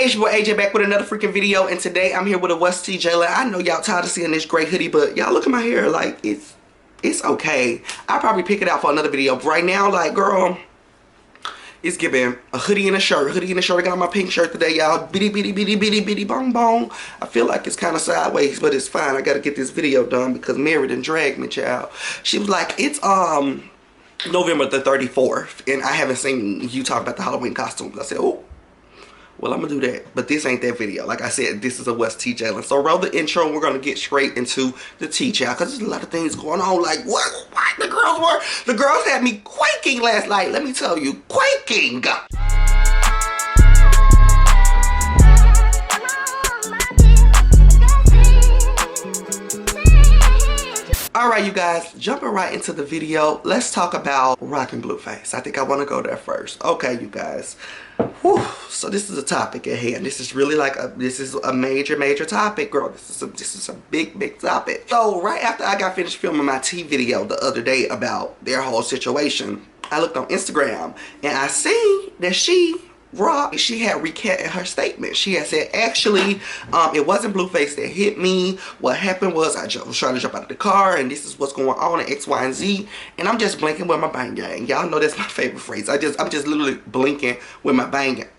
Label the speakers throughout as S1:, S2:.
S1: Hey, it's your boy AJ back with another freaking video, and today I'm here with a West T Jalen. I know y'all tired of seeing this gray hoodie, but y'all look at my hair, like it's okay. I'll probably pick it out for another video. But right now, like, girl, it's giving a hoodie and a shirt. I got on my pink shirt today, y'all. Bitty bong bong. I feel like it's kind of sideways, but it's fine. I gotta get this video done because Mary done dragged me, child. She was like, it's November the 34th, and I haven't seen you talk about the Halloween costumes. I said, oh. Well, I'm gonna do that, but this ain't that video. Like I said, this is a West T Jalen. So roll the intro, and we're gonna get straight into the tea, child, because there's a lot of things going on. Like what the girls had me quaking last night. Let me tell you, quaking. Alright, you guys, jumping right into the video, let's talk about rocking Blueface. I think I want to go there first. Okay, you guys. Whew. So this is a topic at hand. This is really like this is a major topic, girl. This is a big topic. So right after I got finished filming my tea video the other day about their whole situation, I looked on Instagram and I seen that she had recanted her statement. She had said, actually, it wasn't Blueface that hit me. What happened was I was trying to jump out of the car, and this is what's going on at X, Y, and Z. And I'm just blinking with my bang gang. Y'all know that's my favorite phrase. I'm just literally blinking with my bang gang.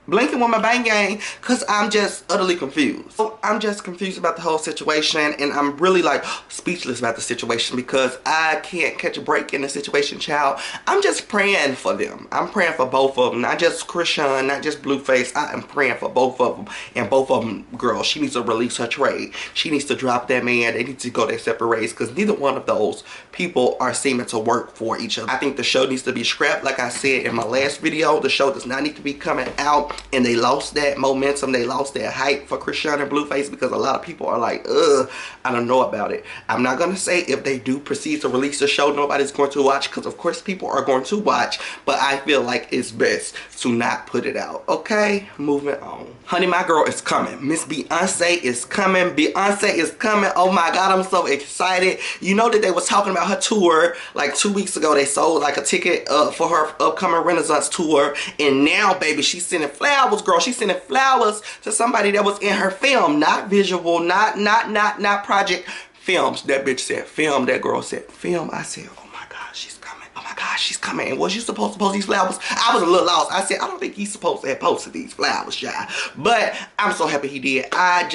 S1: Blinking with my bang gang, because I'm just utterly confused. So I'm just confused about the whole situation, and I'm really like speechless about the situation because I can't catch a break in the situation, child. I'm just praying for them. I'm praying for both of them, not just Christian, not just Blueface. I am praying for both of them, and both of them, girl, she needs to release her trade. She needs to drop that man. They need to go their separate ways because neither one of those people are seeming to work for each other. I think the show needs to be scrapped. Like I said in my last video, the show does not need to be coming out. And they lost that momentum, they lost that hype for Christian and Blueface because a lot of people are like, ugh, I don't know about it. I'm not going to say if they do proceed to release the show, nobody's going to watch, because of course people are going to watch, but I feel like it's best to not put it out. Okay, moving on. Honey, my girl is coming. Miss Beyonce is coming. Beyonce is coming. Oh my God, I'm so excited. You know that they was talking about her tour like 2 weeks ago. They sold like a ticket for her upcoming Renaissance tour, and now, baby, she's sending flowers, girl. She's sending flowers to somebody that was in her film, not visual, not project films. That bitch said film. That girl said film. I said, oh my God, she's coming. Oh my God, she's coming. And was you supposed to post these flowers? I was a little lost. I said, I don't think he's supposed to have posted these flowers, y'all. But I'm so happy he did. I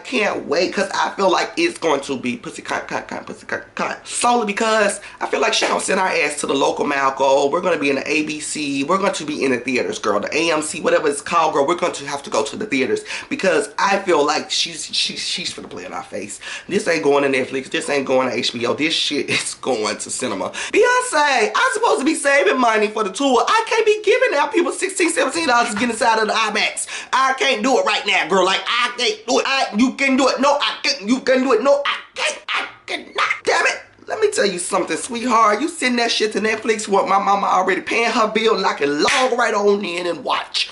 S1: can't wait, because I feel like it's going to be pussy cunt. Solely because I feel like she gonna send our ass to the local Malco. We're gonna be in the ABC. We're going to be in the theaters, girl. The AMC, whatever it's called, girl. We're going to have to go to the theaters because I feel like she's finna play in our face. This ain't going to Netflix. This ain't going to HBO. This shit is going to cinema. Beyonce, I'm supposed to be saving money for the tour. I can't be giving out people $16, $17 to get inside of the IMAX. I can't do it right now, girl. Like, I can't do it. You can do it. No, I can't. You can do it. No, I can't. I cannot. Damn it. Let me tell you something, sweetheart. You send that shit to Netflix, what my mama already paying her bill, and I can log right on in and watch.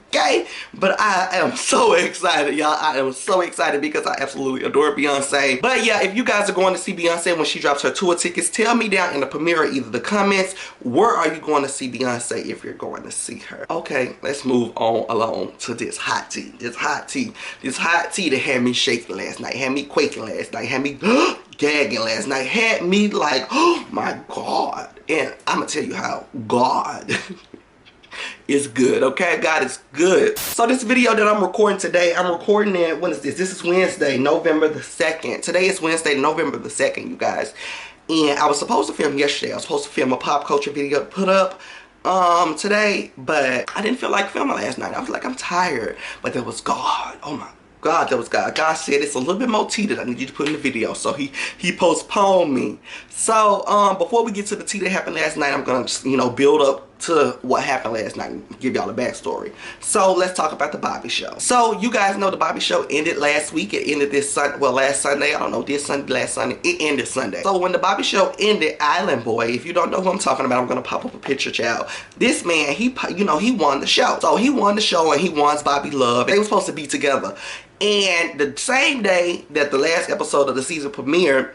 S1: Okay? But I am so excited, y'all. I am so excited because I absolutely adore Beyonce. But yeah, if you guys are going to see Beyonce when she drops her tour tickets, tell me down in the premiere, either the comments, where are you going to see Beyonce if you're going to see her? Okay, let's move on along to this hot tea. This hot tea that had me shaking last night, had me quaking last night, had me gagging last night, had me like, oh my God. And I'm gonna tell you how God is good, okay? God is good. So this video that I'm recording today, I'm recording it, when is this? This is Wednesday, November the 2nd. Today is Wednesday, November the 2nd, you guys. And I was supposed to film yesterday. I was supposed to film a pop culture video to put up today, but I didn't feel like filming last night. I was like, I'm tired. But there was God. Oh my God, that was God. God said it's a little bit more tea that I need you to put in the video. So he postponed me. So before we get to the tea that happened last night, I'm gonna just, you know, build up to what happened last night and give y'all a backstory. So let's talk about the Bobby show. So you guys know the Bobby show ended last week. It ended this Sunday, well, last Sunday. I don't know, this Sunday, last Sunday. It ended Sunday. So when the Bobby show ended, Island Boy, if you don't know who I'm talking about, I'm gonna pop up a picture, child. This man, he won the show. So he won the show and he wants Bobby love. They were supposed to be together. And the same day that the last episode of the season premiered,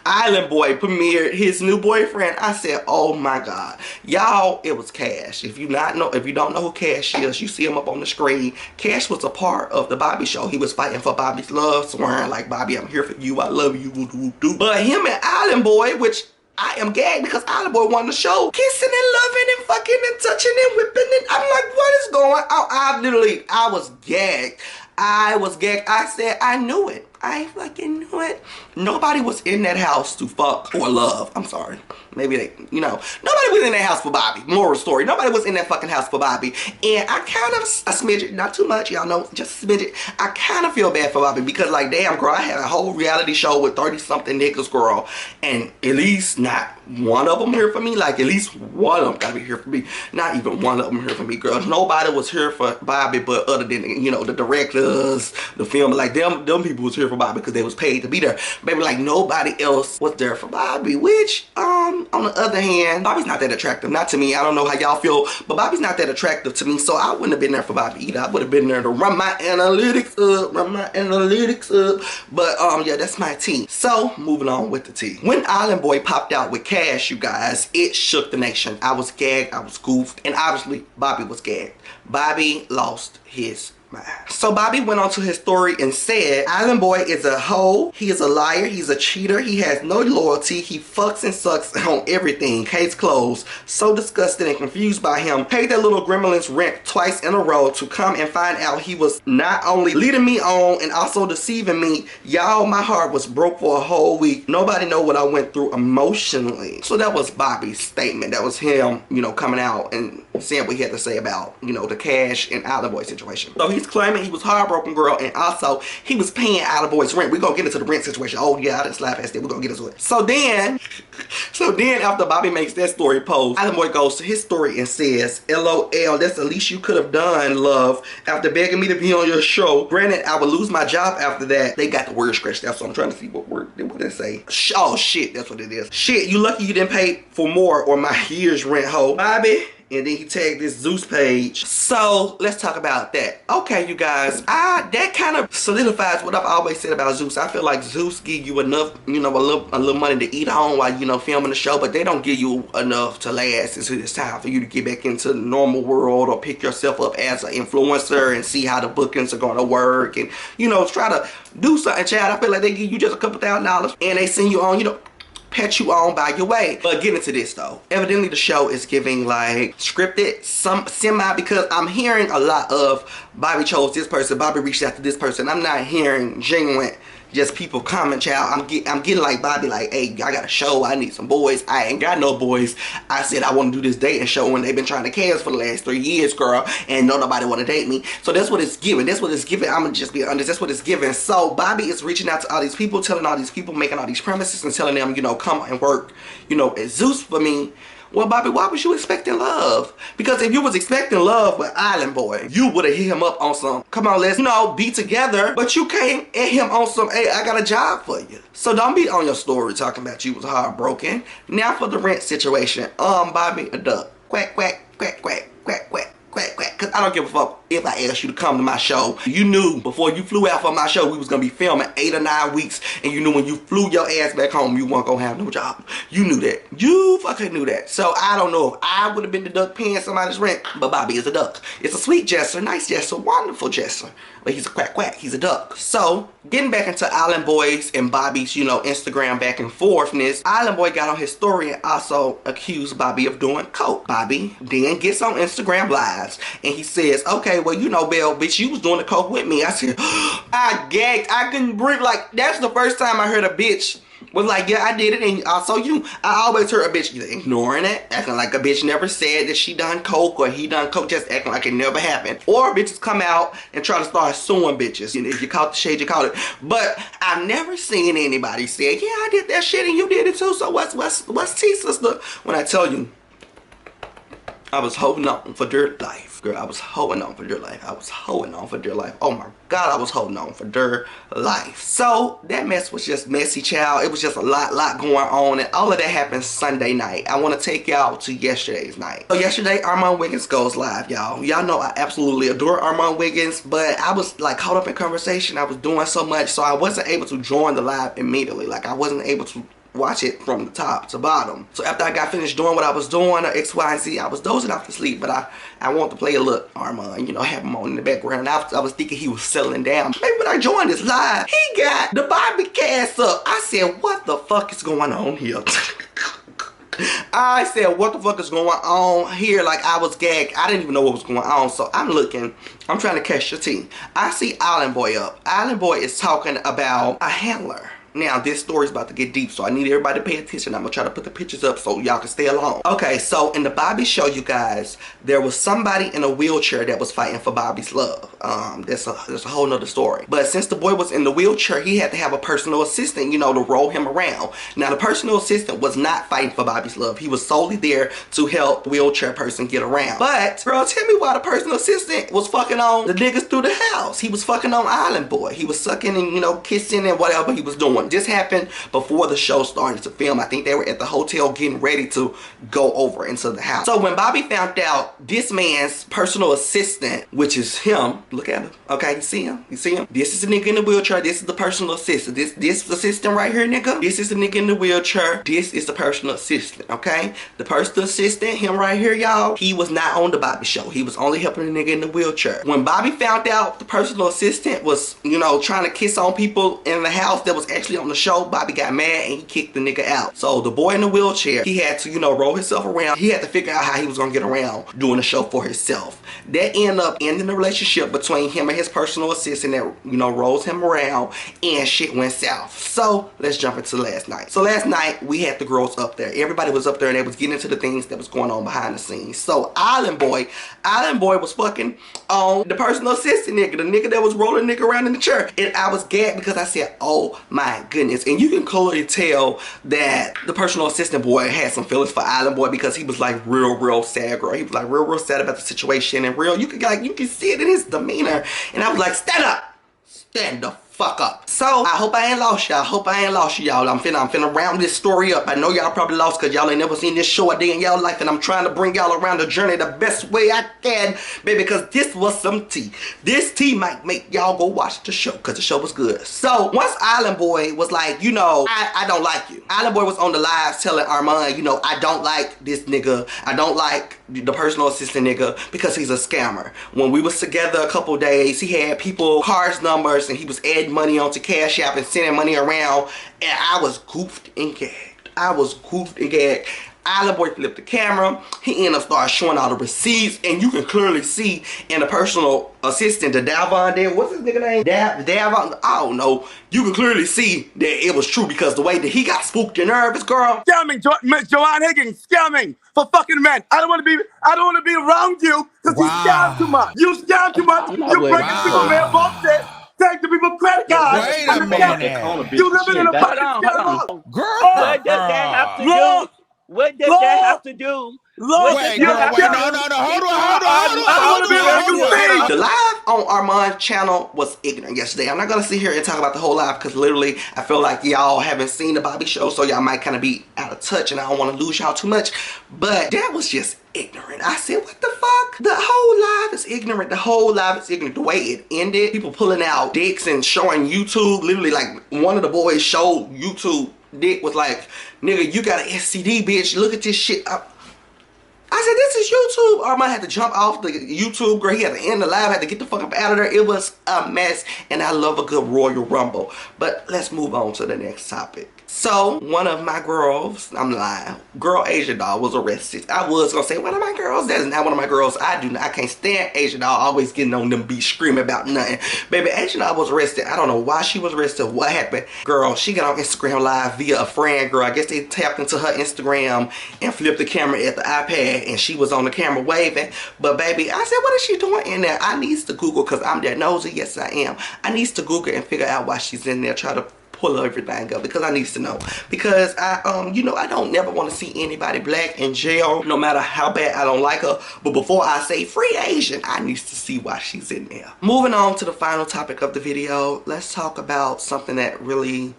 S1: Island Boy premiered his new boyfriend. I said, oh my God. Y'all, it was Cash. If you don't know who Cash is, you see him up on the screen. Cash was a part of the Bobby show. He was fighting for Bobby's love, swearing like, Bobby, I'm here for you, I love you, woo, woo, woo. But him and Island Boy, which I am gagged because Island Boy won the show, kissing and loving and fucking and touching and whipping, and I'm like, what is going on? I was gagged. I said, I knew it. I fucking knew it. Nobody was in that house to fuck or love. I'm sorry. Maybe they, nobody was in that house for Bobby. Moral story. Nobody was in that fucking house for Bobby. And I kind of, a smidget, not too much, y'all know, just a smidget. I kind of feel bad for Bobby because, like, damn, girl, I had a whole reality show with 30-something niggas, girl. And at least not one of them here for me. Like, at least one of them gotta be here for me. Not even one of them here for me, girl. Nobody was here for Bobby but other than, the directors, the film. Like, them people was here for Bobby because they was paid to be there. Baby, like, nobody else was there for Bobby, which, on the other hand, Bobby's not that attractive. Not to me. I don't know how y'all feel, but Bobby's not that attractive to me, so I wouldn't have been there for Bobby either. I would have been there to run my analytics up, But, yeah, that's my tea. So, moving on with the tea. When Island Boy popped out with Cash, you guys, it shook the nation. I was gagged, I was goofed, and obviously, Bobby was gagged. Bobby lost his mind. So Bobby went on to his story and said, Island Boy is a hoe, he is a liar, he's a cheater, he has no loyalty, he fucks and sucks on everything. Case closed. So disgusted and confused by him, paid that little gremlin's rent twice in a row to come and find out he was not only leading me on and also deceiving me. Y'all, my heart was broke for a whole week. Nobody know what I went through emotionally. So that was Bobby's statement. That was him, coming out and saying what he had to say about, the Cash and Island Boy situation. So he's claiming he was heartbroken, girl, and also he was paying Island Boy's rent. We're gonna get into the rent situation. Oh yeah, I didn't slide past it. We're gonna get into it. So then after Bobby makes that story post, Island Boy goes to his story and says, LOL, that's the least you could have done, love, after begging me to be on your show. Granted, I would lose my job after that. They got the word scratched out, so I'm trying to see what word they say. Oh shit, that's what it is. Shit, you lucky you didn't pay for more or my year's rent, ho. Bobby. And then he tagged this Zeus page. So let's talk about that. Okay, you guys, that kind of solidifies what I've always said about Zeus. I feel like Zeus give you enough, a little money to eat on while filming the show, but they don't give you enough to last until it's time for you to get back into the normal world or pick yourself up as an influencer and see how the bookings are gonna work and try to do something, child. I feel like they give you just a couple $1,000s and they send you on, pet you on by your way. But get into this though. Evidently the show is giving like scripted, some semi, because I'm hearing a lot of Bobby chose this person, Bobby reached out to this person. I'm not hearing genuine just people comment, child. I'm getting like Bobby, like, hey, I got a show, I need some boys. I ain't got no boys. I said I want to do this dating show when they've been trying to cast for the last 3 years, girl, and nobody want to date me. So that's what it's giving. That's what it's giving. I'm gonna just be honest. That's what it's giving. So Bobby is reaching out to all these people, telling all these people, making all these promises and telling them, come and work, at Zeus for me. Well, Bobby, why was you expecting love? Because if you was expecting love with Island Boy, you would have hit him up on some, come on, let's, be together. But you came at him on some, hey, I got a job for you. So don't be on your story talking about you was heartbroken. Now for the rent situation. Bobby, a duck. Quack, quack, quack, quack, quack, quack. Quack, quack, because I don't give a fuck if I asked you to come to my show. You knew before you flew out for my show we was gonna be filming 8 or 9 weeks, and you knew when you flew your ass back home you weren't gonna have no job. You knew that. You fucking knew that. So I don't know if I would have been the duck paying somebody's rent, but Bobby is a duck. It's a sweet jester, nice jester, wonderful jester, but he's a quack quack. He's a duck. So getting back into Island Boy's and Bobby's, Instagram back and forthness, Island Boy got on his story and also accused Bobby of doing coke. Bobby then gets on Instagram Lives and he says, okay, well, Belle, bitch, you was doing the coke with me. I said, I gagged. I couldn't breathe. Like, that's the first time I heard a bitch was like, yeah, I did it. And also I always heard a bitch ignoring it, acting like a bitch never said that she done coke or he done coke, just acting like it never happened. Or bitches come out and try to start suing bitches. If you caught the shade, you caught it. But I've never seen anybody say, yeah, I did that shit and you did it too. So what's tea, sister? When I tell you, I was holding on for dear life. Girl, I was holding on for dear life. I was holding on for dear life. Oh my God, I was holding on for dear life. So that mess was just messy, child. It was just a lot going on, and all of that happened Sunday night. I want to take y'all to yesterday's night. So yesterday, Armand Wiggins goes live, y'all. Y'all know I absolutely adore Armand Wiggins, but I was like caught up in conversation. I was doing so much, so I wasn't able to join the live immediately. Like I wasn't able to watch it from the top to bottom. So after I got finished doing what I was doing, or X, Y, and Z, I was dozing off to sleep, but I want to play a look Armand, you know, have him on in the background. I was thinking he was settling down. Maybe when I joined this live, he got the Bobby cast up. I said, what the fuck is going on here? I said, what the fuck is going on here? Like, I was gagged. I didn't even know what was going on. So I'm looking. I'm trying to catch the tea. I see Island Boy up. Island Boy is talking about a handler. Now, this story's about to get deep, so I need everybody to pay attention. I'm gonna try to put the pictures up so y'all can stay along. Okay, so in the Bobby show, you guys, there was somebody in a wheelchair that was fighting for Bobby's love. That's a whole nother story. But since the boy was in the wheelchair, he had to have a personal assistant, you know, to roll him around. Now, the personal assistant was not fighting for Bobby's love. He was solely there to help the wheelchair person get around. But, girl, tell me why the personal assistant was fucking on the niggas through the house. He was fucking on Island Boy. He was sucking and, you know, kissing and whatever he was doing. This happened before the show started to film. I think they were at the hotel getting ready to go over into the house. So when Bobby found out this man's personal assistant, which is him, look at him, okay, you see him? You see him? This is the nigga in the wheelchair. This is the personal assistant. This assistant right here, nigga. This is the nigga in the wheelchair. This is the personal assistant, okay? The personal assistant, him right here, y'all, he was not on the Bobby show. He was only helping the nigga in the wheelchair. When Bobby found out the personal assistant was, you know, trying to kiss on people in the house that was actually on the show, Bobby got mad and he kicked the nigga out. So the boy in the wheelchair, he had to, you know, roll himself around. He had to figure out how he was gonna get around doing the show for himself. That ended up ending the relationship between him and his personal assistant that, you know, rolls him around, and shit went south. So let's jump into last night. So last night we had the girls up there. Everybody was up there and they was getting into the things that was going on behind the scenes. So Island Boy was fucking on the personal assistant nigga, the nigga that was rolling nigga around in the chair. And I was gagged because I said, oh my goodness. And you can clearly tell that the personal assistant boy had some feelings for Island Boy because he was like real sad, girl. He was like real sad about the situation, and you can see it in his demeanor. And I was like, stand up, stand the fuck up. So I hope I ain't lost y'all. I'm finna round this story up. I know y'all probably lost because y'all ain't never seen this show a day in y'all life, and I'm trying to bring y'all around the journey the best way I can, baby, because this was some tea. This tea might make y'all go watch the show because the show was good. So once Island Boy was like, you know, I don't like you. Island Boy was on the live telling Armand, you know, I don't like this nigga. I don't like the personal assistant nigga because he's a scammer. When we was together a couple days, he had people cards numbers and he was adding money onto Cash App and sending money around, and I was goofed and gagged. Island Boy flipped the camera. He ended up started showing all the receipts, and you can clearly see in the personal assistant, the Davon there, what's his nigga name? Davon, I don't know. You can clearly see that it was true because the way that he got spooked and nervous, girl.
S2: Scamming, Joanne Higgins, scamming for fucking men. I don't want to be around you because you scam too much. You scam too much. You breaking people mailboxes. Take the people credit cards.
S3: Wait a minute.
S2: You living in a fucking scam.
S3: Girl.
S4: What does that have to do? What does that have to do?
S3: Wait, no, hold on.
S1: The live on Armand's channel was ignorant yesterday. I'm not gonna sit here and talk about the whole live because literally I feel like y'all haven't seen the Bobby show, so y'all might kind of be out of touch, and I don't want to lose y'all too much. But that was just ignorant. I said, what the fuck? The whole live is ignorant. The whole live is ignorant. The way it ended, people pulling out dicks and showing YouTube. Literally, like, one of the boys showed YouTube dick, was like, nigga, you got an STD, bitch. Look at this shit. I said, this is YouTube. Armand had to jump off the YouTube, girl. He had to end the live, had to get the fuck up out of there. It was a mess, and I love a good Royal Rumble. But let's move on to the next topic. So, one of my girls, I'm lying, girl Asia Doll was arrested. I was gonna say one of my girls, that is not one of my girls. I can't stand Asia Doll always getting on them beats screaming about nothing. Baby, Asia Doll was arrested. I don't know why she was arrested, what happened. Girl, she got on Instagram Live via a friend, girl. I guess they tapped into her Instagram and flipped the camera at the iPad, and she was on the camera waving. But baby, I said, what is she doing in there? I needs to Google, because I'm that nosy. Yes, I am. I needs to Google and figure out why she's in there, try to pull everything up because I need to know. Because you know, I don't never want to see anybody black in jail, no matter how bad I don't like her. But before I say free Asian, I need to see why she's in there. Moving on to the final topic of the video, let's talk about something that really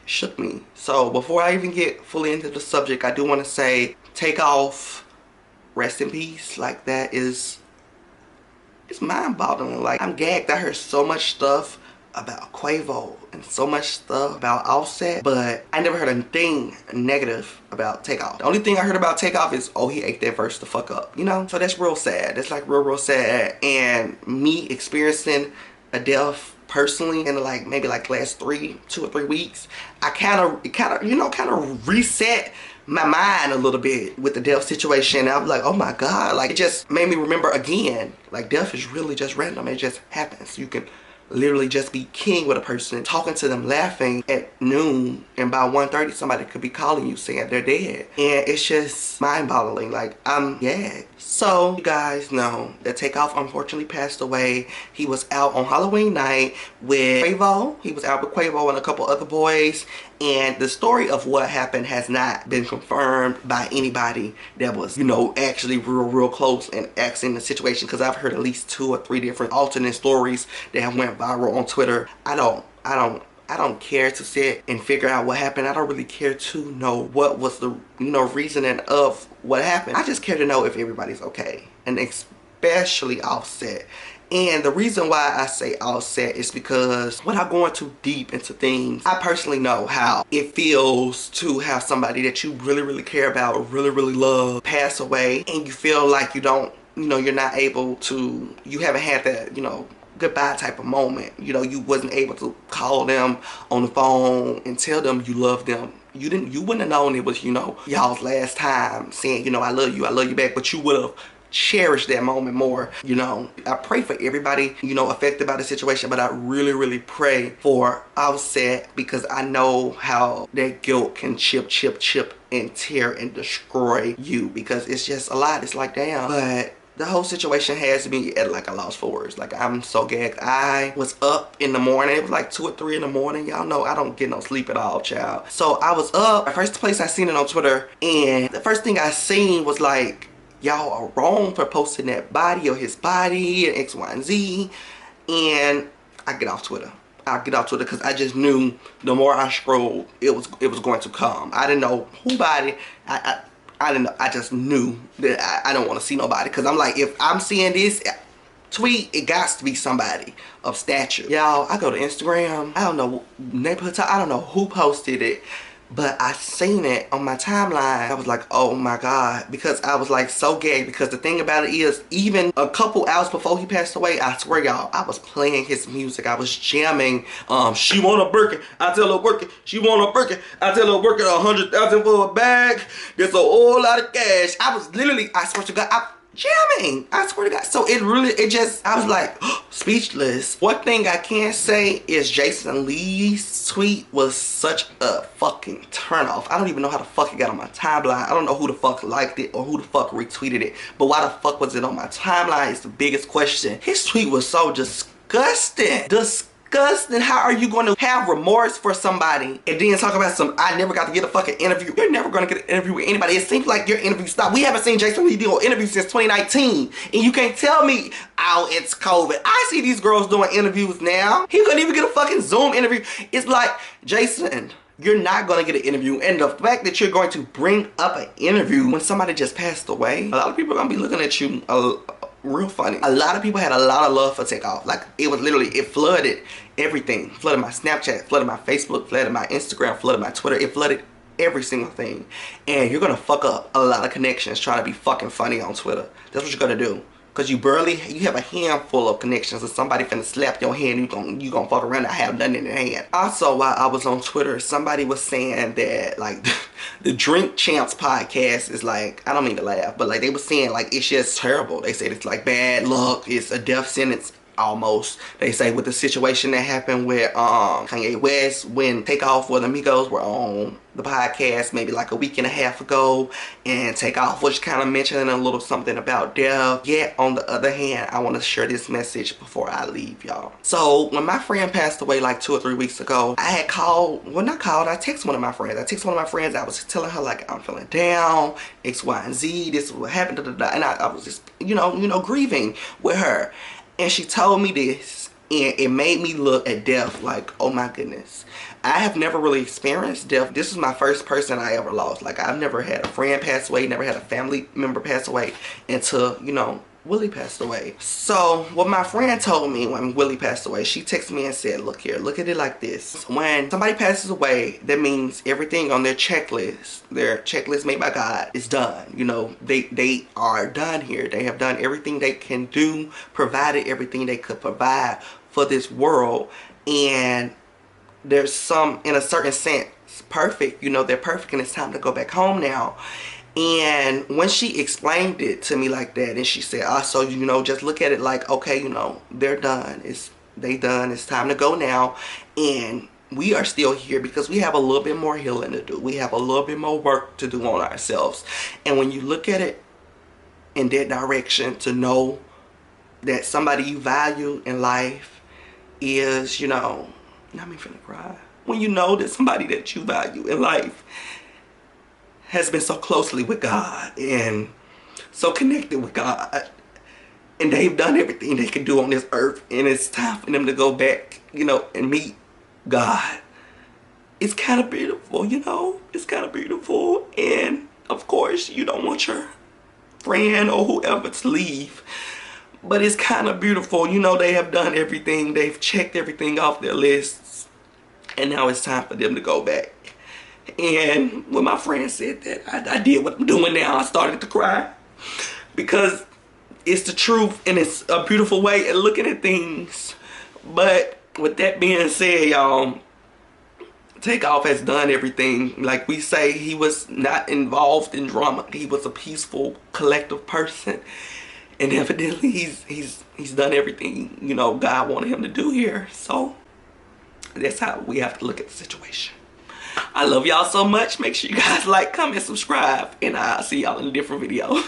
S1: shook me. So before I even get fully into the subject, I do want to say, Takeoff, rest in peace. Like, that is, it's mind-boggling. Like, I'm gagged. I heard so much stuff about Quavo and so much stuff about Offset, but I never heard a thing negative about Takeoff. The only thing I heard about Takeoff is, oh, he ate that verse the fuck up, you know? So that's real sad. That's like real sad. And me experiencing a death personally in like maybe like last 2 or 3 weeks, I kind of reset my mind a little bit with the death situation. I was like, oh my God, like, it just made me remember again, like, death is really just random. It just happens. You can literally just be king with a person, talking to them, laughing at noon, and by 1:30 somebody could be calling you saying they're dead. And it's just mind-boggling. Like, I'm gagged. So you guys know that Takeoff unfortunately passed away. He was out on Halloween night with Quavo. He was out with Quavo and a couple other boys. And the story of what happened has not been confirmed by anybody that was, you know, actually real close and asking the situation. Because I've heard at least 2 or 3 different alternate stories that have went viral on Twitter. I don't care to sit and figure out what happened. I don't really care to know what was the, you know, reasoning of what happened. I just care to know if everybody's okay, and especially Offset. And the reason why I say Offset is because without going too deep into things, I personally know how it feels to have somebody that you really care about, really love, pass away, and you feel like you don't, you know, you're not able to, you haven't had that, you know, goodbye type of moment. You know, you wasn't able to call them on the phone and tell them you love them. You wouldn't have known it was, you know, y'all's last time saying, you know, I love you back, but you would have cherish that moment more. You know, I pray for everybody, you know, affected by the situation, but I really pray for Offset, because I know how that guilt can chip and tear and destroy you, because it's just a lot. It's like, damn. But the whole situation has me at like a loss for words. Like, I'm so gagged. I was up in the morning. It was like 2 or 3 in the morning. Y'all know I don't get no sleep at all, child. So I was up. The first place I seen it on Twitter, and the first thing I seen was like, y'all are wrong for posting that body or his body and X, Y, and Z. And I get off Twitter. I get off Twitter because I just knew the more I scrolled, it was going to come. I didn't know who body. I didn't know. I just knew that I don't want to see nobody, because I'm like, if I'm seeing this tweet, it got to be somebody of stature. Y'all, I go to Instagram. I don't know neighborhood talk. I don't know who posted it, but I seen it on my timeline. I was like, oh my God, because I was like so gay. Because the thing about it is, even a couple hours before he passed away, I swear y'all, I was playing his music. I was jamming. She want a Birkin, I tell her work it. She want a Birkin, I tell her work it. 100,000 for a bag. There's a whole lot of cash. I was literally, I swear to God, jamming. I swear to God. So I was like, speechless. One thing I can say is Jason Lee's tweet was such a fucking turnoff. I don't even know how the fuck it got on my timeline. I don't know who the fuck liked it or who the fuck retweeted it. But why the fuck was it on my timeline is the biggest question. His tweet was so disgusting. Disgusting. How are you going to have remorse for somebody and then talk about some, I never got to get a fucking interview? You're never going to get an interview with anybody. It seems like your interview stopped. We haven't seen Jason Lee do an interview since 2019, and you can't tell me, oh, it's COVID. I see these girls doing interviews now. He couldn't even get a fucking Zoom interview. It's like, Jason, you're not going to get an interview. And the fact that you're going to bring up an interview when somebody just passed away, a lot of people are going to be looking at you real funny. A lot of people had a lot of love for Takeoff. Like, it was literally, it flooded everything. Flooded my Snapchat, flooded my Facebook, flooded my Instagram, flooded my Twitter. It flooded every single thing. And you're gonna fuck up a lot of connections trying to be fucking funny on Twitter. That's what you're gonna do. Cause you have a handful of connections, and somebody finna slap your hand, you gonna fuck around and have nothing in your hand. Also, while I was on Twitter, somebody was saying that, like, the Drink Champs podcast is like, I don't mean to laugh, but like, they were saying like, it's just terrible. They said it's like bad luck, it's a death sentence almost. They say with the situation that happened with Kanye West when Takeoff with Amigos were on the podcast maybe like a week and a half ago, and Takeoff was kind of mentioning a little something about death. Yet on the other hand, I want to share this message before I leave y'all. So when my friend passed away like 2 or 3 weeks ago, I had called, well not called, I texted one of my friends. I was telling her like I'm feeling down, X, Y, and Z, this is what happened, da, da, da. And I was just, you know, grieving with her. And she told me this, and it made me look at death like, oh my goodness. I have never really experienced death. This is my first person I ever lost. Like, I've never had a friend pass away, never had a family member pass away until, you know, Willie passed away. So what my friend told me when Willie passed away, she texted me and said, look here, look at it like this. When somebody passes away, that means everything on their checklist made by God, is done. You know, they are done here. They have done everything they can do, provided everything they could provide for this world. And there's some, in a certain sense, perfect. You know, they're perfect and it's time to go back home now. And when she explained it to me like that, and she said, oh, so, you know, just look at it like, okay, you know, they're done. They done. It's time to go now. And we are still here because we have a little bit more healing to do. We have a little bit more work to do on ourselves. And when you look at it in that direction, to know that somebody you value in life is, you know, not me finna cry. When you know that somebody that you value in life has been so closely with God and so connected with God, and they've done everything they can do on this earth, and it's time for them to go back, you know, and meet God. It's kind of beautiful, you know. It's kind of beautiful. And of course you don't want your friend or whoever to leave, but it's kind of beautiful. You know, they have done everything. They've checked everything off their lists, and now it's time for them to go back. And when my friend said that, I did what I'm doing now. I started to cry because it's the truth, and it's a beautiful way of looking at things. But with that being said, y'all, Takeoff has done everything. Like we say, he was not involved in drama. He was a peaceful, collective person, and evidently he's done everything, you know, God wanted him to do here. So that's how we have to look at the situation. I love y'all so much. Make sure you guys like, comment, subscribe, and I'll see y'all in a different video.